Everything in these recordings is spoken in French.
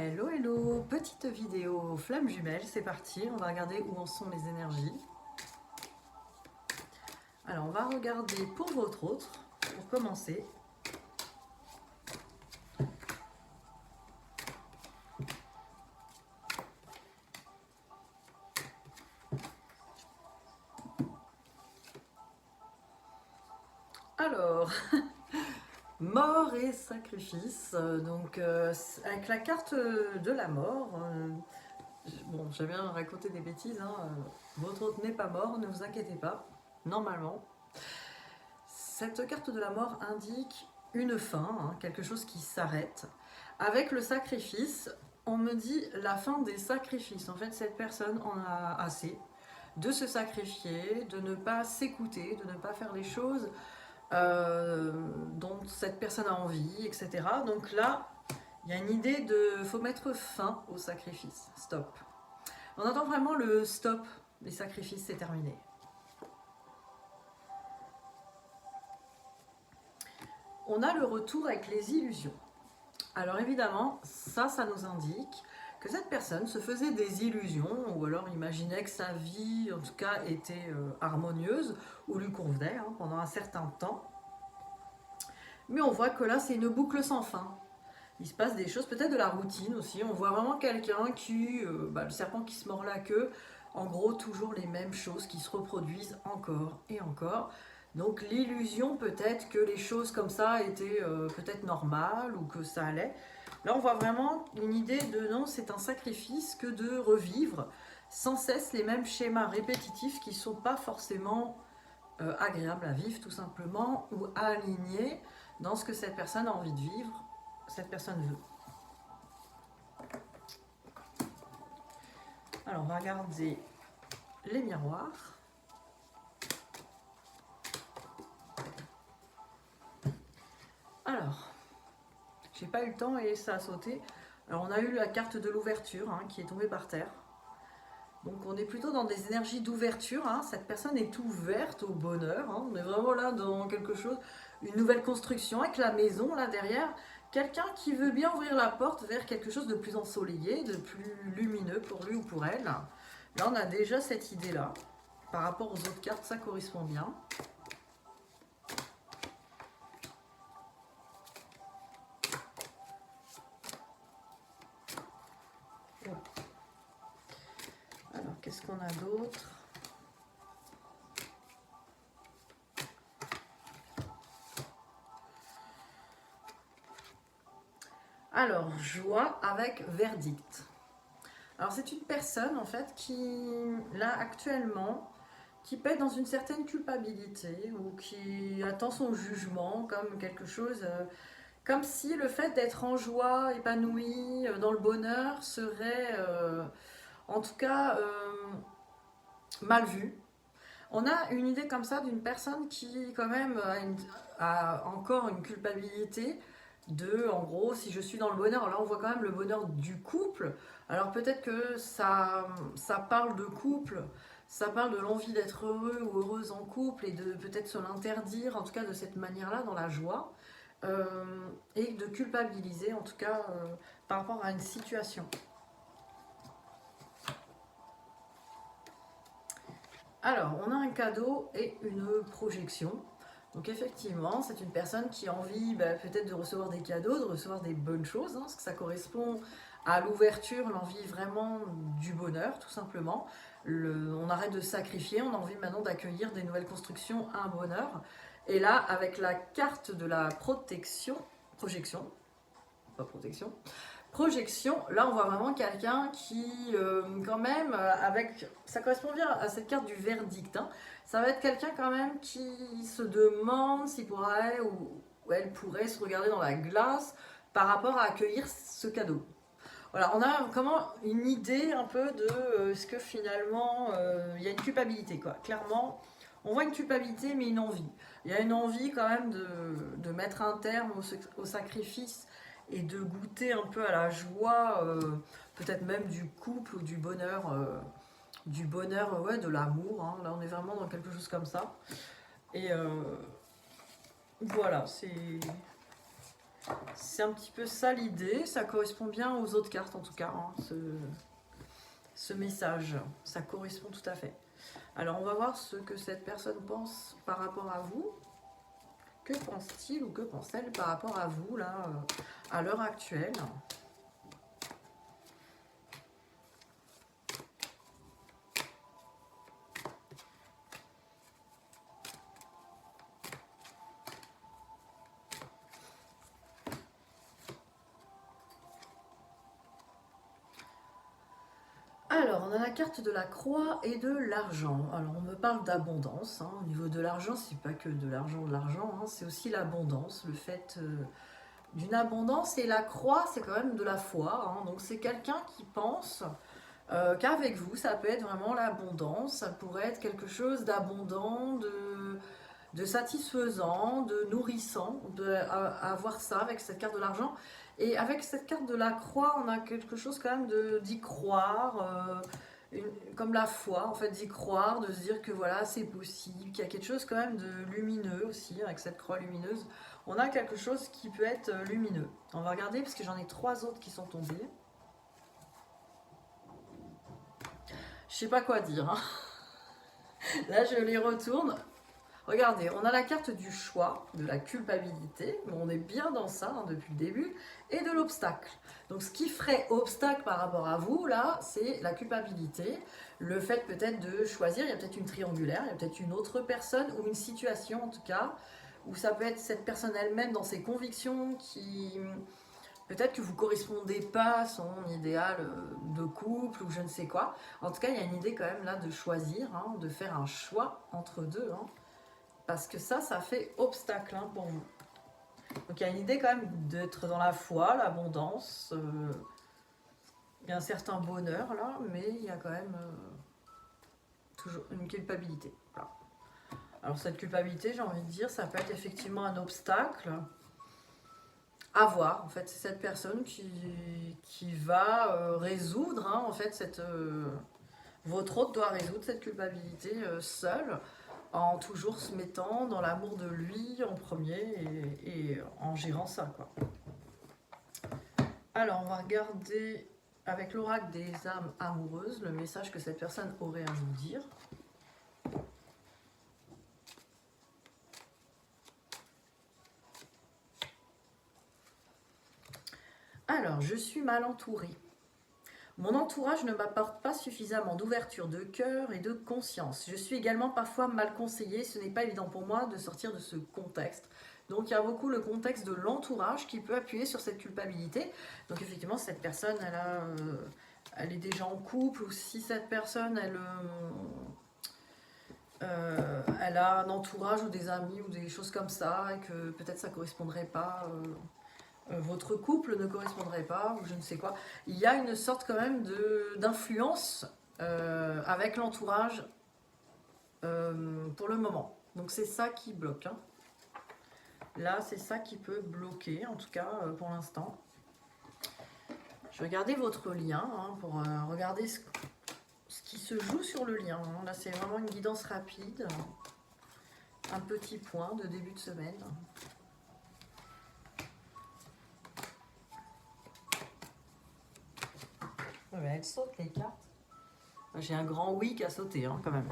Hello, hello, petite vidéo flamme jumelle, c'est parti, on va regarder où en sont les énergies. Alors on va regarder pour votre autre, pour commencer. Alors, mort et sacrifice, donc avec la carte de la mort, bon j'aime bien raconter des bêtises, hein, votre autre n'est pas mort, ne vous inquiétez pas, normalement. Cette carte de la mort indique une fin, hein, quelque chose qui s'arrête. Avec le sacrifice, on me dit la fin des sacrifices. En fait, cette personne en a assez de se sacrifier, de ne pas s'écouter, de ne pas faire les choses dont cette personne a envie, etc. Donc là, il y a une idée de faut mettre fin au sacrifice. Stop. On attend vraiment le stop des sacrifices, c'est terminé. On a le retour avec les illusions. Alors évidemment, ça nous indique que cette personne se faisait des illusions, ou alors imaginait que sa vie, en tout cas, était harmonieuse, ou lui convenait pendant un certain temps. Mais on voit que là, c'est une boucle sans fin. Il se passe des choses, peut-être de la routine aussi. On voit vraiment quelqu'un qui, le serpent qui se mord la queue, en gros, toujours les mêmes choses qui se reproduisent encore et encore. Donc l'illusion peut-être que les choses comme ça étaient peut-être normales ou que ça allait. Là on voit vraiment une idée de non, c'est un sacrifice que de revivre sans cesse les mêmes schémas répétitifs qui ne sont pas forcément agréables à vivre tout simplement ou alignés dans ce que cette personne a envie de vivre, cette personne veut. Alors on va regarder les miroirs. Alors, j'ai pas eu le temps et ça a sauté. Alors on a eu la carte de l'ouverture qui est tombée par terre. Donc on est plutôt dans des énergies d'ouverture. Cette personne est ouverte au bonheur. On est vraiment là dans quelque chose, une nouvelle construction avec la maison là derrière. Quelqu'un qui veut bien ouvrir la porte vers quelque chose de plus ensoleillé, de plus lumineux pour lui ou pour elle. Là on a déjà cette idée là. Par rapport aux autres cartes, ça correspond bien. Alors, qu'est-ce qu'on a d'autre? Alors, joie avec verdict. Alors, c'est une personne, en fait, qui, là, actuellement, qui paie dans une certaine culpabilité ou qui attend son jugement comme quelque chose... comme si le fait d'être en joie, épanoui, dans le bonheur, serait, en tout cas, mal vu. On a une idée comme ça d'une personne qui quand même a encore une culpabilité de, en gros, si je suis dans le bonheur, là on voit quand même le bonheur du couple. Alors peut-être que ça parle de couple, ça parle de l'envie d'être heureux ou heureuse en couple et de peut-être se l'interdire, en tout cas de cette manière-là, dans la joie, et de culpabiliser, en tout cas, par rapport à une situation. Alors, on a un cadeau et une projection. Donc effectivement, c'est une personne qui a envie peut-être de recevoir des cadeaux, de recevoir des bonnes choses, parce que ça correspond à l'ouverture, l'envie vraiment du bonheur, tout simplement. On arrête de sacrifier, on a envie maintenant d'accueillir des nouvelles constructions, un bonheur. Et là, avec la carte de la protection, projection, pas protection, projection, là on voit vraiment quelqu'un qui, quand même, ça correspond bien à cette carte du verdict. Ça va être quelqu'un quand même qui se demande s'il pourrait ou elle pourrait se regarder dans la glace par rapport à accueillir ce cadeau. Voilà, on a comment une idée un peu de ce que finalement il y a une culpabilité quoi. Clairement, on voit une culpabilité mais une envie. Il y a une envie quand même de mettre un terme au sacrifice et de goûter un peu à la joie, peut-être même du couple ou du bonheur, ouais, de l'amour. Là, on est vraiment dans quelque chose comme ça. Et voilà, c'est C'est un petit peu ça l'idée, ça correspond bien aux autres cartes en tout cas, hein, ce message, ça correspond tout à fait. Alors on va voir ce que cette personne pense par rapport à vous. Que pense-t-il ou que pense-t-elle par rapport à vous là, à l'heure actuelle? Alors, on a la carte de la croix et de l'argent. Alors, on me parle d'abondance. Hein. Au niveau de l'argent, c'est pas que de l'argent, hein. C'est aussi l'abondance, le fait d'une abondance. Et la croix, c'est quand même de la foi. Hein. Donc, c'est quelqu'un qui pense qu'avec vous, ça peut être vraiment l'abondance. Ça pourrait être quelque chose d'abondant, de satisfaisant, de nourrissant, avoir ça avec cette carte de l'argent. Et avec cette carte de la croix, on a quelque chose quand même d'y croire, comme la foi, en fait, d'y croire, de se dire que voilà, c'est possible, qu'il y a quelque chose quand même de lumineux aussi, avec cette croix lumineuse. On a quelque chose qui peut être lumineux. On va regarder, parce que j'en ai 3 autres qui sont tombés. Je sais pas quoi dire. Hein. Là, je les retourne. Regardez, on a la carte du choix, de la culpabilité, mais on est bien dans ça hein, depuis le début, et de l'obstacle. Donc ce qui ferait obstacle par rapport à vous, là, c'est la culpabilité, le fait peut-être de choisir, il y a peut-être une triangulaire, il y a peut-être une autre personne, ou une situation en tout cas, où ça peut être cette personne elle-même dans ses convictions qui... Peut-être que vous ne correspondez pas à son idéal de couple ou je ne sais quoi. En tout cas, il y a une idée quand même là de choisir, hein, de faire un choix entre deux. Hein. Parce que ça fait obstacle hein, pour vous. Donc il y a une idée quand même d'être dans la foi, l'abondance. Il y a un certain bonheur là, mais il y a quand même toujours une culpabilité. Voilà. Alors cette culpabilité, j'ai envie de dire, ça peut être effectivement un obstacle à voir. En fait, c'est cette personne qui va résoudre, hein, en fait, votre hôte doit résoudre cette culpabilité seule, en toujours se mettant dans l'amour de lui en premier et en gérant ça, quoi. Alors, on va regarder avec l'oracle des âmes amoureuses le message que cette personne aurait à vous dire. Alors, je suis mal entourée. Mon entourage ne m'apporte pas suffisamment d'ouverture de cœur et de conscience. Je suis également parfois mal conseillée. Ce n'est pas évident pour moi de sortir de ce contexte. Donc il y a beaucoup le contexte de l'entourage qui peut appuyer sur cette culpabilité. Donc effectivement, cette personne, elle est déjà en couple, ou si cette personne, elle a un entourage ou des amis ou des choses comme ça, et que peut-être ça ne correspondrait pas... votre couple ne correspondrait pas, ou je ne sais quoi. Il y a une sorte quand même d'influence avec l'entourage pour le moment. Donc c'est ça qui bloque. Hein. Là, c'est ça qui peut bloquer, en tout cas pour l'instant. Je vais regarder votre lien hein, pour regarder ce qui se joue sur le lien. Hein. Là, c'est vraiment une guidance rapide. Un petit point de début de semaine. Elle saute les cartes. J'ai un grand oui qui a sauté hein, quand même.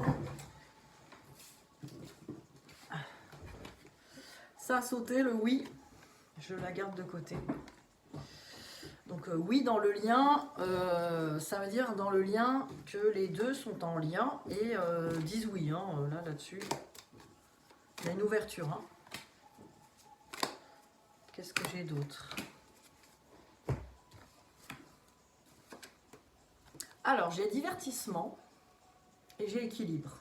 Ça a sauté le oui. Je la garde de côté. Donc oui dans le lien, ça veut dire dans le lien que les deux sont en lien et disent oui. Hein, là-dessus, il y a une ouverture. Hein. Qu'est-ce que j'ai d'autre ? Alors, j'ai divertissement et j'ai équilibre.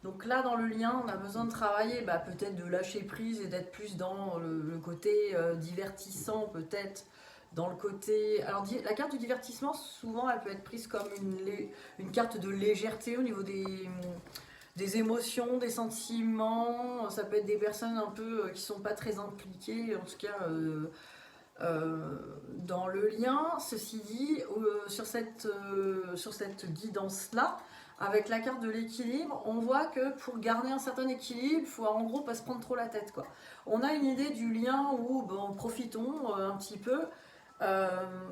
Donc là, dans le lien, on a besoin de travailler, peut-être de lâcher prise et d'être plus dans le côté divertissant, peut-être dans le côté... Alors, la carte du divertissement, souvent, elle peut être prise comme une carte de légèreté au niveau des émotions, des sentiments. Ça peut être des personnes un peu qui sont pas très impliquées, en tout cas... dans le lien, ceci dit, sur cette guidance-là, avec la carte de l'équilibre, on voit que pour garder un certain équilibre, il faut en gros pas se prendre trop la tête, quoi. On a une idée du lien où, bon, profitons un petit peu,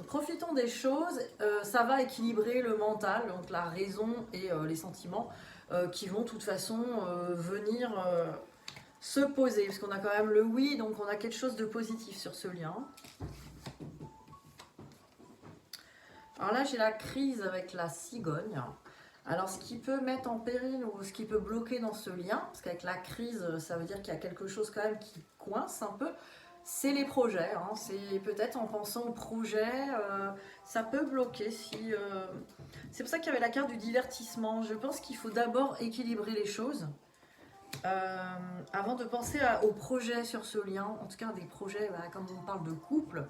profitons des choses, ça va équilibrer le mental, donc la raison et les sentiments qui vont de toute façon venir se poser, parce qu'on a quand même le oui, donc on a quelque chose de positif sur ce lien. Alors là, j'ai la crise avec la cigogne. Alors, ce qui peut mettre en péril ou ce qui peut bloquer dans ce lien, parce qu'avec la crise, ça veut dire qu'il y a quelque chose quand même qui coince un peu, c'est les projets. Hein. C'est peut-être en pensant aux projets, ça peut bloquer. C'est pour ça qu'il y avait la carte du divertissement. Je pense qu'il faut d'abord équilibrer les choses avant de penser aux projets sur ce lien. En tout cas, des projets, comme on parle de couple,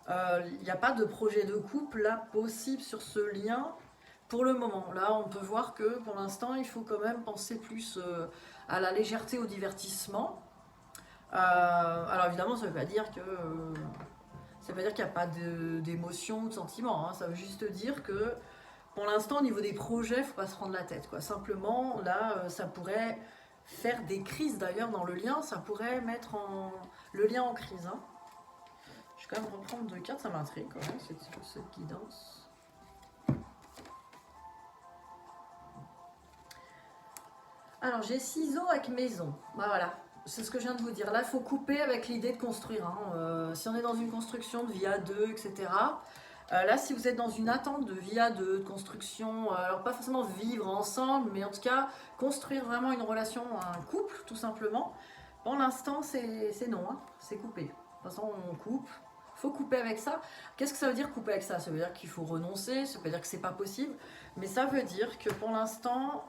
il n'y a pas de projet de couple là possible sur ce lien. Pour le moment, là, on peut voir que pour l'instant, il faut quand même penser plus à la légèreté, au divertissement. Alors évidemment, ça ne veut pas dire que ça veut pas dire qu'il n'y a pas d'émotion ou de sentiments. Hein. Ça veut juste dire que pour l'instant, au niveau des projets, il ne faut pas se prendre la tête, quoi. Simplement, là, ça pourrait faire des crises d'ailleurs dans le lien. Ça pourrait mettre le lien en crise. Hein. Je vais quand même reprendre 2 cartes, ça m'intrigue quand même, cette guidance. Alors j'ai ciseaux avec maison, voilà, c'est ce que je viens de vous dire. Là, il faut couper avec l'idée de construire. Hein. Si on est dans une construction de vie à deux, etc. Là, si vous êtes dans une attente de vie à deux, de construction, alors pas forcément vivre ensemble, mais en tout cas construire vraiment une relation, un couple, tout simplement. Pour l'instant, c'est non, hein. C'est coupé. De toute façon, on coupe. Faut couper avec ça. Qu'est-ce que ça veut dire couper avec ça? Ça veut dire qu'il faut renoncer, ça veut dire que c'est pas possible, mais ça veut dire que pour l'instant,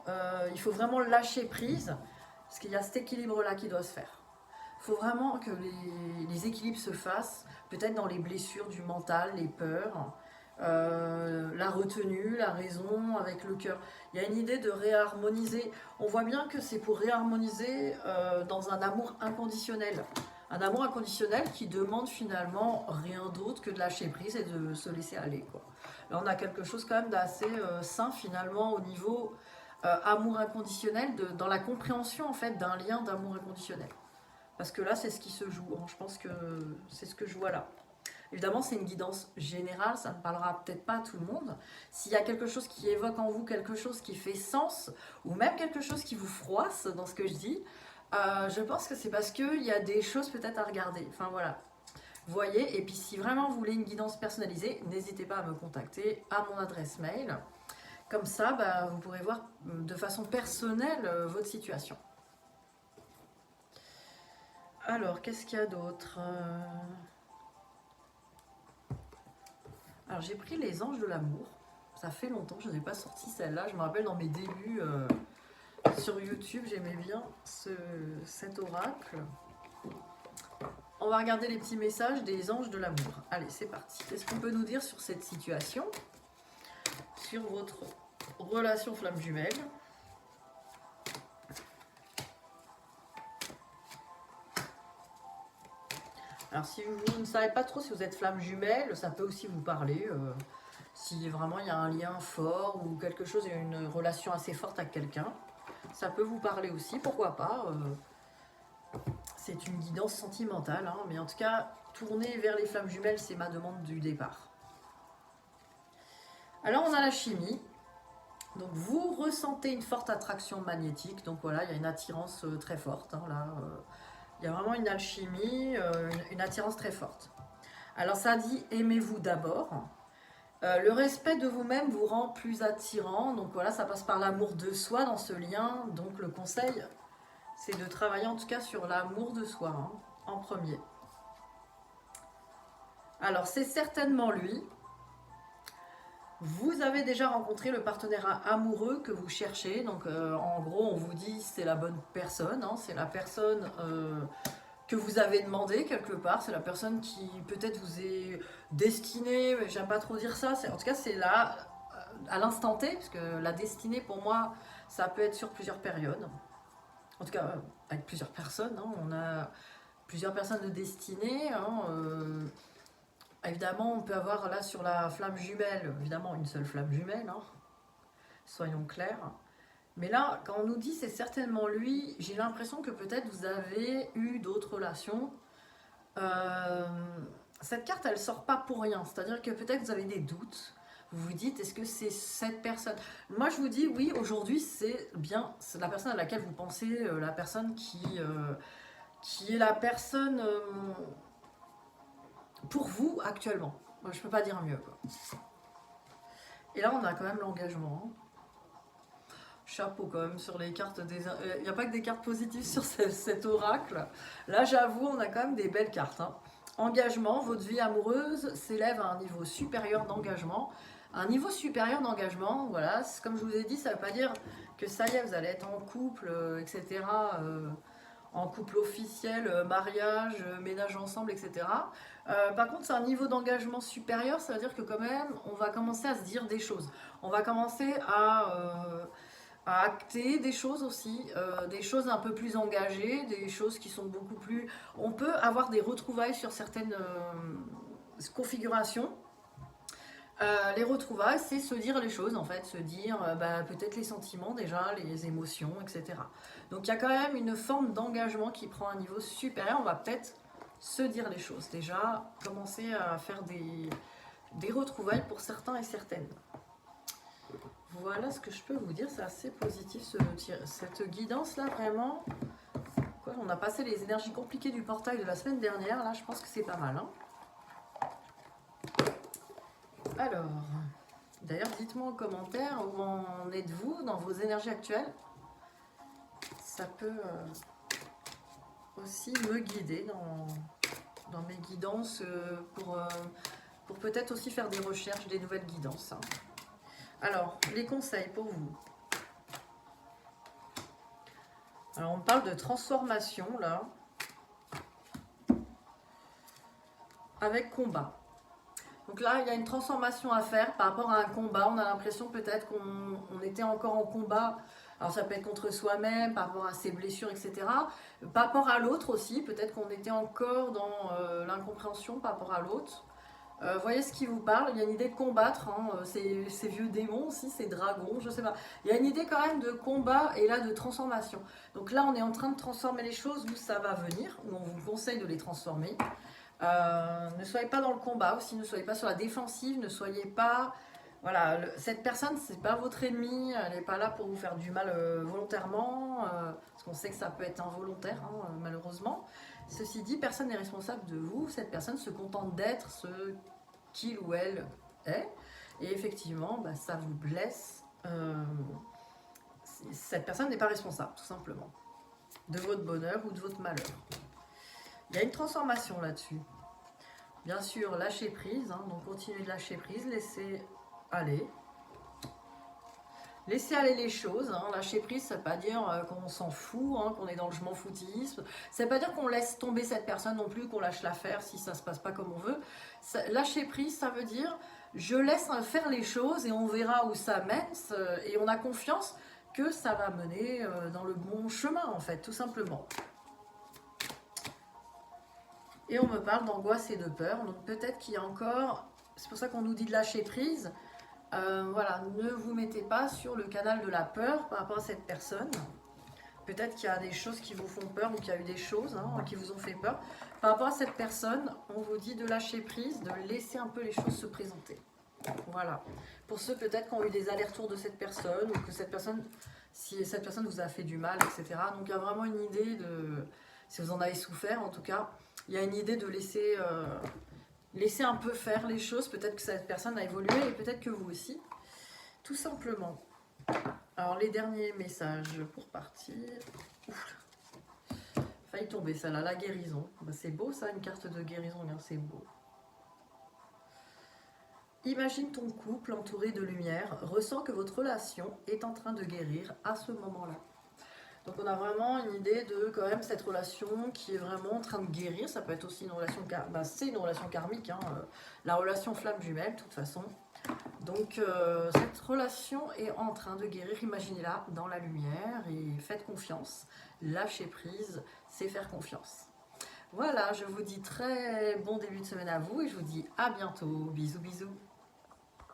il faut vraiment lâcher prise, parce qu'il y a cet équilibre-là qui doit se faire. Il faut vraiment que les équilibres se fassent, peut-être dans les blessures du mental, les peurs, la retenue, la raison avec le cœur. Il y a une idée de réharmoniser. On voit bien que c'est pour réharmoniser dans un amour inconditionnel. Un amour inconditionnel qui demande finalement rien d'autre que de lâcher prise et de se laisser aller, quoi. Là, on a quelque chose quand même d'assez sain finalement au niveau amour inconditionnel, dans la compréhension en fait d'un lien d'amour inconditionnel. Parce que là, c'est ce qui se joue. Je pense que c'est ce que je vois là. Évidemment, c'est une guidance générale, ça ne parlera peut-être pas à tout le monde. S'il y a quelque chose qui évoque en vous quelque chose qui fait sens, ou même quelque chose qui vous froisse dans ce que je dis, je pense que c'est parce qu'il y a des choses peut-être à regarder. Enfin voilà. Voyez, et puis si vraiment vous voulez une guidance personnalisée, n'hésitez pas à me contacter à mon adresse mail. Comme ça, vous pourrez voir de façon personnelle votre situation. Alors, qu'est-ce qu'il y a d'autre? Alors, j'ai pris les anges de l'amour. Ça fait longtemps que je n'ai pas sorti celle-là. Je me rappelle dans mes débuts sur YouTube, j'aimais bien cet oracle. On va regarder les petits messages des anges de l'amour. Allez, c'est parti. Qu'est-ce qu'on peut nous dire sur cette situation? Sur votre relation flamme jumelle? Alors, si vous ne savez pas trop si vous êtes flamme jumelle, ça peut aussi vous parler. Si vraiment il y a un lien fort ou quelque chose, il y a une relation assez forte avec quelqu'un, ça peut vous parler aussi, pourquoi pas. C'est une guidance sentimentale, hein, mais en tout cas, tourner vers les flammes jumelles, c'est ma demande du départ. Alors, on a la chimie. Donc, vous ressentez une forte attraction magnétique. Donc, voilà, il y a une attirance très forte. Hein, là, il y a vraiment une alchimie, une attirance très forte. Alors, ça dit aimez-vous d'abord. Le respect de vous-même vous rend plus attirant. Donc, voilà, ça passe par l'amour de soi dans ce lien. Donc, le conseil, c'est de travailler en tout cas sur l'amour de soi, hein, en premier. Alors, c'est certainement lui. Vous avez déjà rencontré le partenaire amoureux que vous cherchez. Donc, en gros, on vous dit c'est la bonne personne. Hein, c'est la personne que vous avez demandé quelque part. C'est la personne qui peut-être vous est destinée. J'aime pas trop dire ça. En tout cas, c'est là, à l'instant T. Parce que la destinée, pour moi, ça peut être sur plusieurs périodes. En tout cas, avec plusieurs personnes. Hein, on a plusieurs personnes de destinée. Hein, évidemment, on peut avoir là sur la flamme jumelle, évidemment une seule flamme jumelle, hein, soyons clairs. Mais là, quand on nous dit c'est certainement lui, j'ai l'impression que peut-être vous avez eu d'autres relations. Euh, cette carte, elle sort pas pour rien. C'est-à-dire que peut-être vous avez des doutes. Vous vous dites, est-ce que c'est cette personne? Moi, je vous dis, oui, aujourd'hui, c'est bien c'est la personne à laquelle vous pensez, la personne qui est la personne pour vous actuellement. Moi, je peux pas dire mieux, quoi. Et là, on a quand même l'engagement, hein. Chapeau quand même sur les cartes des... Il n'y a pas que des cartes positives sur cet oracle. Là, j'avoue, on a quand même des belles cartes, hein. Engagement, votre vie amoureuse s'élève à un niveau supérieur d'engagement. Un niveau supérieur d'engagement, voilà, comme je vous ai dit, ça ne veut pas dire que ça y est, vous allez être en couple, etc. En couple officiel, mariage, ménage ensemble, etc. Par contre, c'est un niveau d'engagement supérieur, ça veut dire que quand même, on va commencer à se dire des choses. On va commencer à acter des choses aussi, des choses un peu plus engagées, des choses qui sont beaucoup plus... On peut avoir des retrouvailles sur certaines configurations. Les retrouvailles, c'est se dire les choses en fait, se dire peut-être les sentiments déjà, les émotions, etc. Donc il y a quand même une forme d'engagement qui prend un niveau supérieur, on va peut-être se dire les choses, déjà commencer à faire des retrouvailles pour certains et certaines. Voilà ce que je peux vous dire, c'est assez positif cette guidance là vraiment. Quoi, on a passé les énergies compliquées du portail de la semaine dernière, là je pense que c'est pas mal, hein. Alors, d'ailleurs dites-moi en commentaire où en êtes-vous dans vos énergies actuelles. Ça peut aussi me guider dans mes guidances pour peut-être aussi faire des recherches, des nouvelles guidances, hein. Alors, les conseils pour vous. Alors, on parle de transformation, là, avec combat. Donc là, il y a une transformation à faire par rapport à un combat. On a l'impression peut-être qu'on était encore en combat. Alors, ça peut être contre soi-même, par rapport à ses blessures, etc. Par rapport à l'autre aussi, peut-être qu'on était encore dans l'incompréhension par rapport à l'autre. Voyez ce qui vous parle, il y a une idée de combattre, hein, ces vieux démons aussi, ces dragons, je sais pas. Il y a une idée quand même de combat et là de transformation. Donc là on est en train de transformer les choses où ça va venir, où on vous conseille de les transformer. Ne soyez pas dans le combat aussi, ne soyez pas sur la défensive, ne soyez pas... Voilà, cette personne, c'est pas votre ennemi, elle n'est pas là pour vous faire du mal volontairement, parce qu'on sait que ça peut être involontaire, hein, malheureusement. Ceci dit, personne n'est responsable de vous, cette personne se contente d'être ce qu'il ou elle est, et effectivement, ça vous blesse. Cette personne n'est pas responsable, tout simplement, de votre bonheur ou de votre malheur. Il y a une transformation là-dessus. Bien sûr, lâcher prise, hein, donc continuez de lâcher prise, laissez aller. Laissez aller les choses, hein. Lâcher prise, ça ne veut pas dire qu'on s'en fout, hein, qu'on est dans le je m'en foutisme. Ça ne veut pas dire qu'on laisse tomber cette personne non plus, qu'on lâche l'affaire si ça ne se passe pas comme on veut. Lâcher prise, ça veut dire je laisse faire les choses et on verra où ça mène et on a confiance que ça va mener dans le bon chemin en fait, tout simplement. Et on me parle d'angoisse et de peur, donc peut-être qu'il y a encore... C'est pour ça qu'on nous dit de lâcher prise. Voilà, ne vous mettez pas sur le canal de la peur par rapport à cette personne. Peut-être qu'il y a des choses qui vous font peur ou qu'il y a eu des choses qui vous ont fait peur. Par rapport à cette personne, on vous dit de lâcher prise, de laisser un peu les choses se présenter. Voilà. Pour ceux peut-être qui ont eu des allers-retours de cette personne ou que cette personne, si cette personne vous a fait du mal, etc. Donc il y a vraiment une idée de... Si vous en avez souffert en tout cas, il y a une idée de laisser... Laissez un peu faire les choses, peut-être que cette personne a évolué et peut-être que vous aussi, tout simplement. Alors les derniers messages pour partir. Ouf. Failli tomber ça là, la guérison. C'est beau ça, une carte de guérison, c'est beau. Imagine ton couple entouré de lumière, ressens que votre relation est en train de guérir à ce moment-là. Donc on a vraiment une idée de quand même cette relation qui est vraiment en train de guérir. Ça peut être aussi une relation, c'est une relation karmique, hein, la relation flamme jumelle de toute façon. Donc cette relation est en train de guérir, imaginez-la dans la lumière et faites confiance. Lâcher prise, c'est faire confiance. Voilà, je vous dis très bon début de semaine à vous et je vous dis à bientôt. Bisous bisous.